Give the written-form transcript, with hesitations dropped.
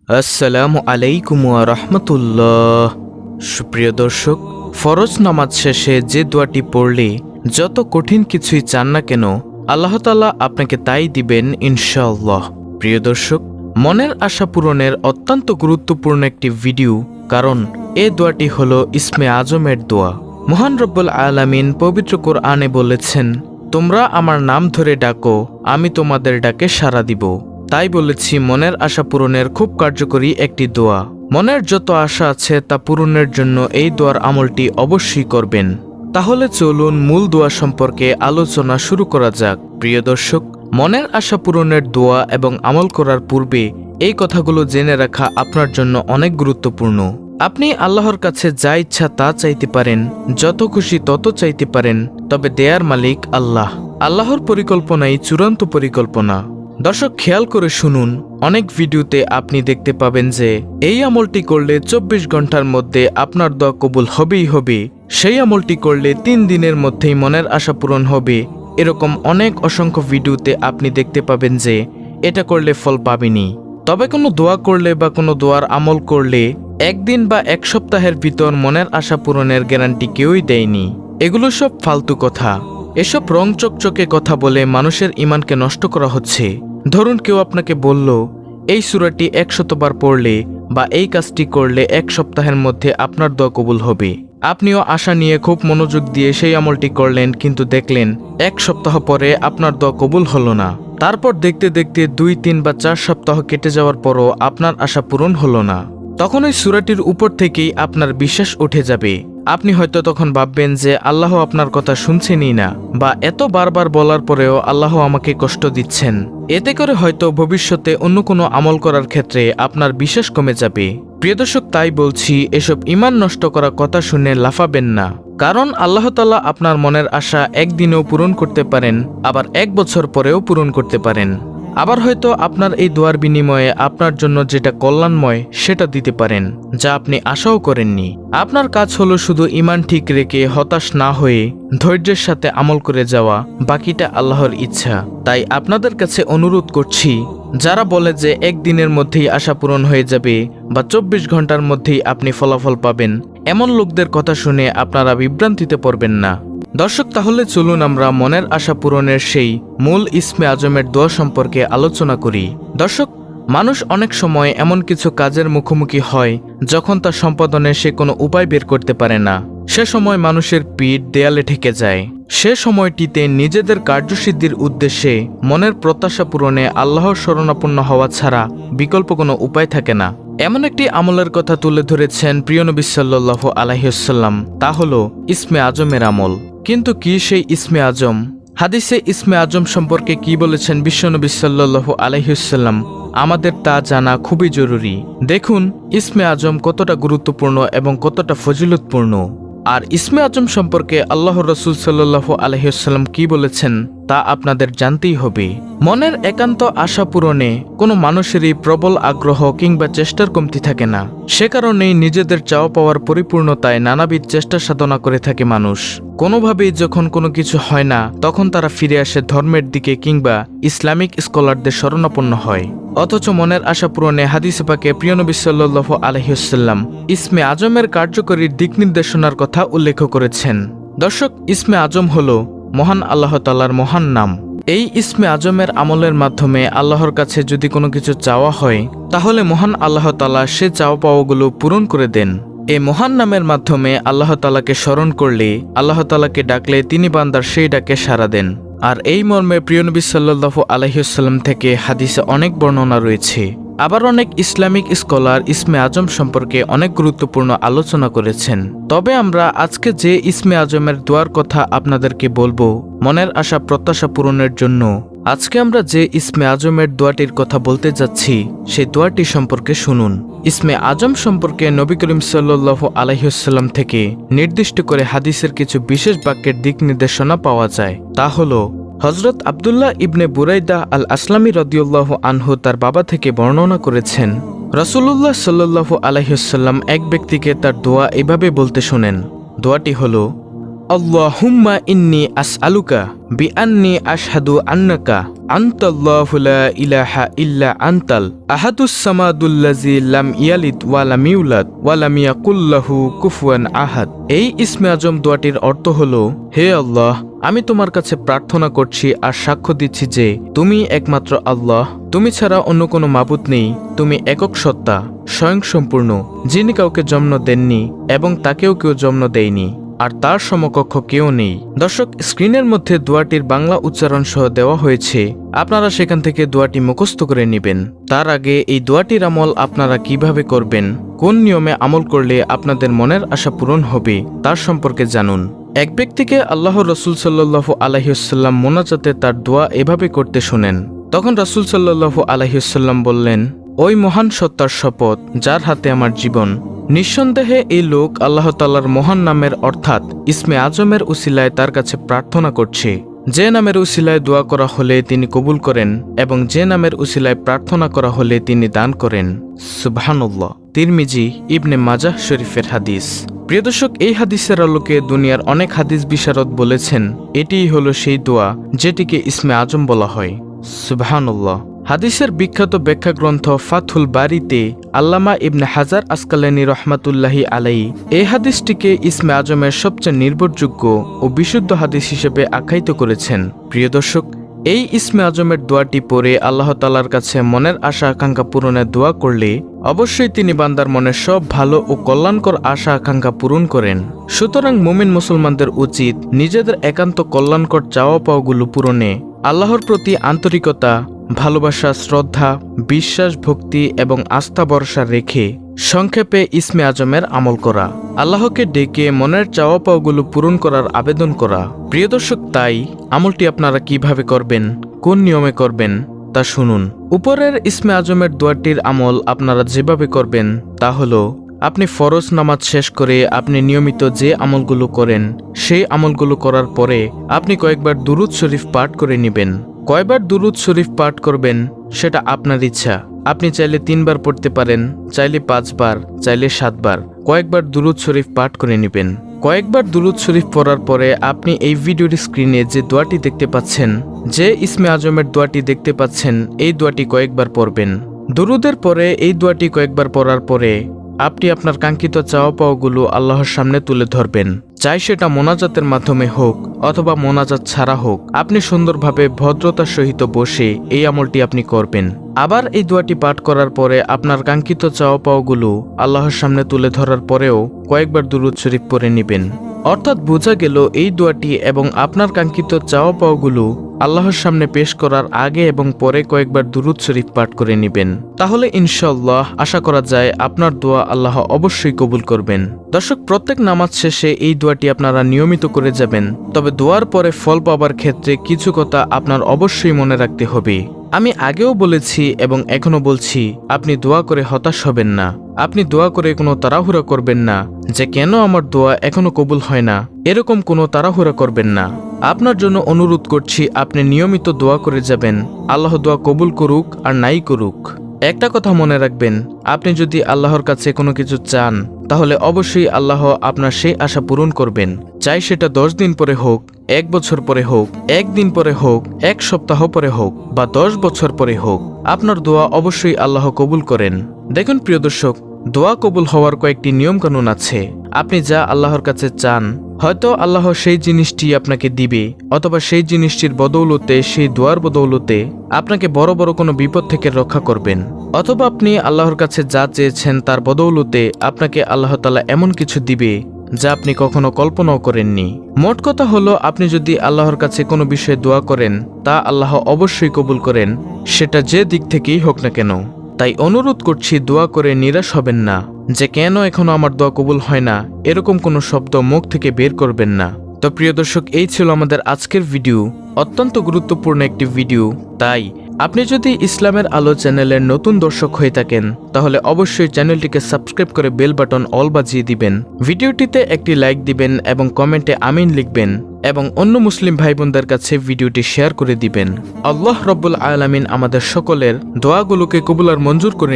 আসসালামু আলাইকুম ওয়া রাহমাতুল্লাহ। সুপ্রিয় দর্শক, ফরজ নামাজ শেষে যে দোয়াটি পড়লে যত কঠিন কিছুই চান না কেন আল্লাহ তাআলা আপনাকে তাই দিবেন ইনশাআল্লাহ। প্রিয় দর্শক, মনের আশা পূরণের অত্যন্ত গুরুত্বপূর্ণ একটি ভিডিও, কারণ এ দোয়াটি হলো ইসমে আজমের দোয়া। মহান রব্বুল আলামিন পবিত্র কোরআনে বলেছেন, তোমরা আমার নাম ধরে ডাকো, আমি তোমাদের ডাকে সাড়া দিব। তাই বলেছি, মনের আশা পূরণের খুব কার্যকরী একটি দোয়া। মনের যত আশা আছে তা পূরণের জন্য এই দোয়ার আমলটি অবশ্যই করবেন। তাহলে চলুন মূল দোয়া সম্পর্কে আলোচনা শুরু করা যাক। প্রিয় দর্শক, মনের আশা পূরণের দোয়া এবং আমল করার পূর্বে এই কথাগুলো জেনে রাখা আপনার জন্য অনেক গুরুত্বপূর্ণ। আপনি আল্লাহর কাছে যা ইচ্ছা তা চাইতে পারেন, যত খুশি তত চাইতে পারেন, তবে দেয়ার মালিক আল্লাহ। আল্লাহর পরিকল্পনাই চূড়ান্ত পরিকল্পনা। দর্শক, খেয়াল করে শুনুন, অনেক ভিডিওতে আপনি দেখতে পাবেন যে এই আমলটি করলে 24 ঘন্টার মধ্যে আপনার দোয়া কবুল হবেই হবে, সেই আমলটি করলে 3 দিনের মধ্যেই মনের আশা পূরণ হবে। এরকম অনেক অসংখ্য ভিডিওতে আপনি দেখতে পাবেন যে এটা করলে ফল পাবেনি। তবে কোনো দোয়া করলে বা কোনো দোয়ার আমল করলে একদিন বা এক সপ্তাহের ভিতর মনের আশা পূরণের গ্যারান্টি কেউই দেয়নি। এগুলো সব ফালতু কথা। এসব রং চকচকে কথা বলে মানুষের ঈমানকে নষ্ট করা হচ্ছে। ধরুন, কেউ আপনাকে বলল এই সূরাটি 100 বার পড়লে বা এই কাজটি করলে 1 সপ্তাহের মধ্যে আপনার দোয়া কবুল হবে। আপনিও আশা নিয়ে খুব মনোযোগ দিয়ে সেই আমলটি করলেন, কিন্তু দেখলেন 1 সপ্তাহ পরে আপনার দোয়া কবুল হলো না। তারপর দেখতে দেখতে 2, 3 বা 4 সপ্তাহ কেটে যাওয়ার পরও আপনার আশা পূরণ হলো না। তখন ওই সূরাটির উপর থেকেই আপনার বিশ্বাস উঠে যাবে। আপনি হয়তো তখন ভাববেন যে আল্লাহ আপনার কথা শুনছেনই না, বা এত বারবার বলার পরেও আল্লাহ আমাকে কষ্ট দিচ্ছেন। এতে করে হয়তো ভবিষ্যতে অন্য কোনো আমল করার ক্ষেত্রে আপনার বিশ্বাস কমে যাবে। প্রিয় দর্শক, তাই বলছি, এসব ঈমান নষ্ট করা কথা শুনে লাফাবেন না। কারণ আল্লাহ তাআলা আপনার মনের আশা একদিনেও পূরণ করতে পারেন, আবার 1 বছর পরেও পূরণ করতে পারেন। আবার হয়তো আপনার এই দোয়ার বিনিময়ে আপনার জন্য যেটা কল্যাণময় সেটা দিতে পারেন, যা আপনি আশাও করেননি। আপনার কাজ হলো শুধু ঈমান ঠিক রেখে হতাশ না হয়ে ধৈর্যের সাথে আমল করে যাওয়া, বাকিটা আল্লাহর ইচ্ছা। তাই আপনাদের কাছে অনুরোধ করছি, যারা বলে যে একদিনের মধ্যেই আশা পূরণ হয়ে যাবে বা 24 ঘন্টার মধ্যেই আপনি ফলাফল পাবেন, এমন লোকদের কথা শুনে আপনারা বিভ্রান্তিতে পড়বেন না। দর্শক, তাহলে চলুন আমরা মনের আশা পূরণের সেই মূল ইসমে আজমের দোয়া সম্পর্কে আলোচনা করি। দর্শক, মানুষ অনেক সময় এমন কিছু কাজের মুখোমুখি হয় যখন তা সম্পাদনে সে কোনো উপায় বের করতে পারে না। সে সময় মানুষের পিঠ দেয়ালে ঠেকে যায়। সে সময়টিতে নিজেদের কার্যসিদ্ধির উদ্দেশ্যে মনের প্রত্যাশা পূরণে আল্লাহর শরণাপন্ন হওয়া ছাড়া বিকল্প কোনো উপায় থাকে না। এমন একটি আমলের কথা তুলে ধরেছেন প্রিয় নবী সাল্লাল্লাহু আলাইহি ওয়াসাল্লাম, তা হলো ইসমে আজমের আমল। কিন্তু কি সেই ইসমে আজম? হাদিসে ইসমে আজম সম্পর্কে কি বলেছেন বিশ্বনবী সাল্লাল্লাহু আলাইহি ওয়াসাল্লাম, আমাদের তা জানা খুবই জরুরি। দেখুন ইসমে আজম কতটা গুরুত্বপূর্ণ এবং কতটা ফজিলতপূর্ণ। আর ইসমে আজম সম্পর্কে আল্লাহর রাসূল সাল্লাল্লাহু আলাইহি ওয়াসাল্লাম কি বলেছেন তা আপনাদের জানতেই হবে। মনের একান্ত আশা পূরণে কোনো মানুষেরই প্রবল আগ্রহ কিংবা চেষ্টার কমতি থাকে না। সে কারণেই নিজেদের চাওয়া পাওয়ার পরিপূর্ণতায় নানাবিধ চেষ্টা সাধনা করে থাকে মানুষ। কোনোভাবেই যখন কোনো কিছু হয় না, তখন তারা ফিরে আসে ধর্মের দিকে কিংবা ইসলামিক স্কলারদের শরণাপন্ন হয়। অথচ মনের আশা পূরণে হাদিসে পাকে প্রিয় নবী সাল্লাল্লাহু আলাইহি ওয়াসাল্লাম ইসমে আজমের কার্যকরী দিক নির্দেশনার কথা উল্লেখ করেছেন। দর্শক, ইসমে আজম হলো মহান আল্লাহ তাআলার মহান নাম। এই ইসমে আজমের আমলের মাধ্যমে আল্লাহর কাছে যদি কোনো কিছু চাওয়া হয়, তাহলে মহান আল্লাহ তাআলা সে চাওয়া পাওয়াগুলো পূরণ করে দেন। এই মহান নামের মাধ্যমে আল্লাহ তাআলাকে স্মরণ করলে, আল্লাহ তাআলাকে ডাকলে তিনি বান্দার সেই ডাকে সাড়া দেন। আর এই মর্মে প্রিয় নবী সাল্লাল্লাহু আলাইহি ওয়াসাল্লাম থেকে হাদিসে অনেক বর্ণনা রয়েছে। আবার অনেক ইসলামিক স্কলার ইসমে আজম সম্পর্কে অনেক গুরুত্বপূর্ণ আলোচনা করেছেন। তবে আমরা আজকে যে ইসমে আজমের দোয়ার কথা আপনাদেরকে বলবো মনের আশা প্রত্যাশা পূরণের জন্য, আজকে আমরা যে ইসমে আজমের দোয়াটির কথা বলতে যাচ্ছি সেই দোয়াটি সম্পর্কে শুনুন। ইসমে আজম সম্পর্কে নবী করিম সাল্লাল্লাহু আলাইহি ওয়াসাল্লাম থেকে নির্দিষ্ট করে হাদিসের কিছু বিশেষ বাক্যের দিক নির্দেশনা পাওয়া যায়। তা হলো, হযরত আব্দুল্লাহ ইবনে বুরাইদা আল আসলামী রাদিয়াল্লাহু আনহু তার বাবা থেকে বর্ণনা করেছেন, রাসূলুল্লাহ সাল্লাল্লাহু আলাইহি ওয়াসাল্লাম এক ব্যক্তিকে তার দোয়া এভাবে বলতে শোনেন। দোয়াটি হলো, আল্লাহুম্মা ইন্নী আসআলুকা বিআন্নী আশহাদু আন্নাকা আনতাল্লাহু লা ইলাহা ইল্লা আনতাল আহাদুস সামাদুল্লাযী লাম ইয়ালিদ ওয়া লাম ইউলাদ ওয়া লাম ইয়াকুল লাহু কুফুয়ান আহাদ। এই ইসমে আজম দোয়াটির অর্থ হলো, হে আল্লাহ, আমি তোমার কাছে প্রার্থনা করছি আর সাক্ষ্য দিচ্ছি যে তুমি একমাত্র আল্লাহ, তুমি ছাড়া অন্য কোনো মাবুদ নেই, তুমি একক সত্তা, স্বয়ংসম্পূর্ণ, যিনি কাউকে জন্ম দেননি এবং তাকেও কেউ জন্ম দেয়নি, আর তার সমকক্ষ কেউ নেই। দর্শক, স্ক্রিনের মধ্যে দোয়াটির বাংলা উচ্চারণ সহ দেওয়া হয়েছে, আপনারা সেখান থেকে দোয়াটি মুখস্থ করে নেবেন। তার আগে এই দোয়াটির আমল আপনারা কিভাবে করবেন, কোন নিয়মে আমল করলে আপনাদের মনের আশা পূরণ হবে তার সম্পর্কে জানুন। এক ব্যক্তিকে আল্লাহ রসুল সাল্লাল্লাহু আলাইহি ওয়াসাল্লাম মোনাজাতে তার দোয়া এভাবে করতে শোনেন। তখন রাসূল সাল্লাল্লাহু আলাইহি ওয়াসাল্লাম বললেন, ওই মহান সত্তার শপথ যার হাতে আমার জীবন, নিঃসন্দেহে এই লোক আল্লাহ তাআলার মহান নামের অর্থাৎ ইসমে আজমের উসিলায় তার কাছে প্রার্থনা করছে। যে নামের উসিলায় দোয়া করা হলে তিনি কবুল করেন এবং যে নামের উসিলায় প্রার্থনা করা হলে তিনি দান করেন। সুবহানাল্লাহ। তিরমিজি, ইবনে মাজাহ শরীফের হাদিস। প্রিয় দর্শক, এই হাদিসের আলোকে দুনিয়ার অনেক হাদিস বিশারদ বলেছেন এটিই হলো সেই দোয়া যেটিকে ইসমে আজম বলা হয়। সুবহানাল্লাহ। হাদিসের বিখ্যাত ব্যাখ্যা গ্রন্থ ফাথুল বারিতে আল্লামা ইবনে হাজার আসকালানী রহমাতুল্লাহি আলাইহি এই হাদিসটিকে ইসমে আজমের সবচেয়ে নির্ভরযোগ্য ও বিশুদ্ধ হাদিস হিসেবে আখ্যায়িত করেছেন। প্রিয় দর্শক, এই ইসমে আজমের দোয়াটি পড়ে আল্লাহ তাআলার কাছে মনের আশা আকাঙ্ক্ষা পূরণের দোয়া করলে অবশ্যই তিনি বান্দার মনের সব ভালো ও কল্যাণকর আশা আকাঙ্ক্ষা পূরণ করেন। সুতরাং মুমিন মুসলমানদের উচিত নিজেদের একান্ত কল্যাণকর চাওয়া পাওয়াগুলো পূরণে আল্লাহর প্রতি আন্তরিকতা, ভালোবাসা, শ্রদ্ধা, বিশ্বাস, ভক্তি এবং আস্থা ভরসা রেখে সংক্ষেপে ইসমে আজমের আমল করা, আল্লাহকে ডেকে মনের চাওয়া পাওয়াগুলো পূরণ করার আবেদন করা। প্রিয় দর্শক, তাই আমলটি আপনারা কিভাবে করবেন, কোন নিয়মে করবেন তা শুনুন। উপরের ইসমে আজমের দোয়াটির আমল আপনারা যেভাবে করবেন তা হলো, আপনি ফরজ নামাজ শেষ করে আপনি নিয়মিত যে আমলগুলো করেন সেই আমলগুলো করার পরে আপনি কয়েকবার দুরূদ শরীফ পাঠ করে নেবেন। কয়বার দুরূদ শরীফ পাঠ করবেন সেটা আপনার ইচ্ছা। আপনি চাইলে 3 বার পড়তে পারেন, চাইলে 5 বার, চাইলে 7 বার। কয়েকবার দুরূদ শরীফ পাঠ করে নেবেন। কয়েকবার দুরূদ শরীফ পড়ার পরে আপনি এই ভিডিওর স্ক্রিনে যে দোয়াটি দেখতে পাচ্ছেন, যে ইসমে আজমের দোয়াটি দেখতে পাচ্ছেন, এই দোয়াটি কয়েকবার পড়বেন। দুরূদের পরে এই দোয়াটি কয়েকবার পড়ার পরে আপনি আপনার কাঙ্ক্ষিত চাওয়া পাওয়াগুলো আল্লাহর সামনে তুলে ধরবেন। চাই সেটা মোনাজাতের মাধ্যমে হোক অথবা মোনাজাত ছাড়া হোক, আপনি সুন্দরভাবে ভদ্রতার সহিত বসে এই আমলটি আপনি করবেন। আবার এই দোয়াটি পাঠ করার পরে আপনার কাঙ্ক্ষিত চাওয়া পাওয়াগুলো আল্লাহর সামনে তুলে ধরার পরেও কয়েকবার দুরূদ শরীফ পড়ে নেবেন। অর্থাৎ বোঝা গেল এই দোয়াটি এবং আপনার কাঙ্ক্ষিত চাওয়া পাওয়াগুলো আল্লাহর সামনে পেশ করার আগে এবং পরে কয়েকবার দুরূদ শরীফ পাঠ করে নেবেন। তাহলে ইনশাআল্লাহ আশা করা যায় আপনার দোয়া আল্লাহ অবশ্যই কবুল করবেন। দর্শক, প্রত্যেক নামাজ শেষে এই দোয়াটি আপনারা নিয়মিত করে যাবেন। তবে দোয়ার পরে ফল পাবার ক্ষেত্রে কিছু কথা আপনার অবশ্যই মনে রাখতে হবে। আমি আগেও বলেছি এবং এখনো বলছি, আপনি দোয়া করে হতাশ হবেন না। আপনি দোয়া করে কোনো তাড়াহুড়া করবেন না যে কেন আমার দোয়া এখনো কবুল হয় না, এরকম কোনো তাড়াহুড়া করবেন না। আপনার জন্য অনুরোধ করছি, আপনি নিয়মিত দোয়া করে যাবেন। আল্লাহ দোয়া কবুল করুক আর নাই করুক, একটা কথা মনে রাখবেন, আপনি যদি আল্লাহর কাছে কোনো কিছু চান তাহলে অবশ্যই আল্লাহ আপনার সেই আশা পূরণ করবেন। চাই সেটা 10 দিন পরে হোক, 1 বছর পরে হোক, 1 দিন পরে হোক, 1 সপ্তাহ পরে হোক বা 10 বছর পরে হোক, আপনার দোয়া অবশ্যই আল্লাহ কবুল করেন। দেখুন প্রিয় দর্শক, দোয়া কবুল হওয়ার কয়েকটি নিয়ম কানুন আছে। আপনি যা আল্লাহর কাছে চান, হয়তো আল্লাহ সেই জিনিসটি আপনাকে দিবে অথবা সেই জিনিসটির বদৌলতে, সেই দোয়ার বদৌলতে আপনাকে বড় বড় কোনো বিপদ থেকে রক্ষা করবেন, অথবা আপনি আল্লাহর কাছে যা চেয়েছেন তার বদৌলতে আপনাকে আল্লাহ তাআলা এমন কিছু দিবে যা আপনি কখনো কল্পনাও করেননি। মোট কথা হলো, আপনি যদি আল্লাহর কাছে কোনো বিষয়ে দোয়া করেন তা আল্লাহ অবশ্যই কবুল করেন, সেটা যে দিক থেকেই হোক না কেন। তাই অনুরোধ করছি, দোয়া করে নিরাশ হবেন না যে কেন এখনো আমার দোয়া কবুল হয় না, এরকম কোনো শব্দ মুখ থেকে বের করবেন না। তো প্রিয় দর্শক, এই ছিল আমাদের আজকের ভিডিও, অত্যন্ত গুরুত্বপূর্ণ একটি ভিডিও। তাই আপনি যদি ইসলামের আলো চ্যানেলের নতুন দর্শক হয়ে থাকেন তাহলে অবশ্যই চ্যানেলটিকে সাবস্ক্রাইব করে বেল বাটন অল বাজিয়ে দিবেন। ভিডিওটিতে একটি লাইক দিবেন এবং কমেন্টে আমিন লিখবেন এবং অন্য মুসলিম ভাই বোনদের কাছে ভিডিওটি শেয়ার করে দিবেন। আল্লাহ রব্বুল আলামিন আমাদের সকলের দোয়াগুলোকে কবুল আর মঞ্জুর করে